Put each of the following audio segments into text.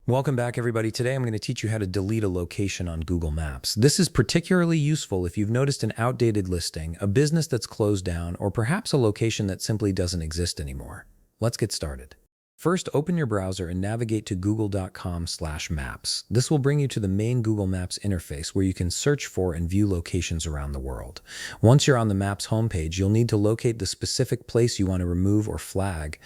Welcome back, everybody. Today I'm going to teach you how to delete a location on Google Maps. This is particularly useful if you've noticed an outdated listing, a business that's closed down, or perhaps a location that simply doesn't exist anymore. Let's get started. First, open your browser and navigate to google.com/maps. This will bring you to the main Google Maps interface where you can search for and view locations around the world. Once you're on the Maps homepage, you'll need to locate the specific place you want to remove or flag.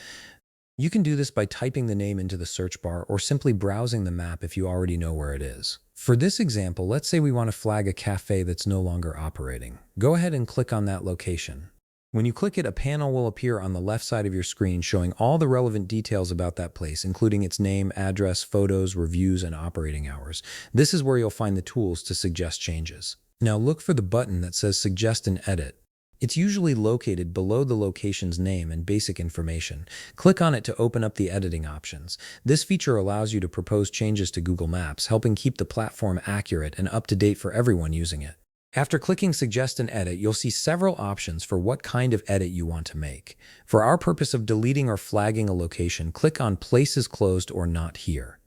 You can do this by typing the name into the search bar or simply browsing the map if you already know where it is. For this example, let's say we want to flag a cafe that's no longer operating. Go ahead and click on that location. When you click it, a panel will appear on the left side of your screen showing all the relevant details about that place, including its name, address, photos, reviews, and operating hours. This is where you'll find the tools to suggest changes. Now look for the button that says Suggest and Edit. It's usually located below the location's name and basic information. Click on it to open up the editing options. This feature allows you to propose changes to Google Maps, helping keep the platform accurate and up to date for everyone using it. After clicking Suggest and Edit, you'll see several options for what kind of edit you want to make. For our purpose of deleting or flagging a location, click on Places Closed or Not Here.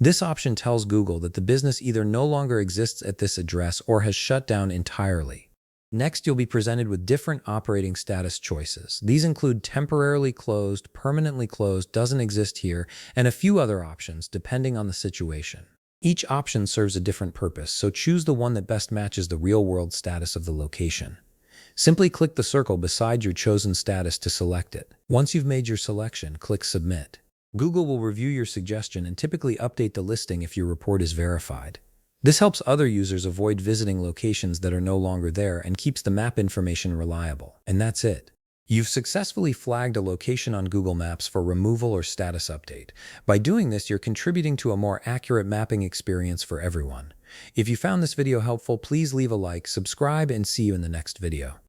This option tells Google that the business either no longer exists at this address or has shut down entirely. Next, you'll be presented with different operating status choices. These include temporarily closed, permanently closed, doesn't exist here, and a few other options depending on the situation. Each option serves a different purpose, so choose the one that best matches the real-world status of the location. Simply click the circle beside your chosen status to select it. Once you've made your selection, click Submit. Google will review your suggestion and typically update the listing if your report is verified. This helps other users avoid visiting locations that are no longer there and keeps the map information reliable. And that's it. You've successfully flagged a location on Google Maps for removal or status update. By doing this, you're contributing to a more accurate mapping experience for everyone. If you found this video helpful, please leave a like, subscribe, and see you in the next video.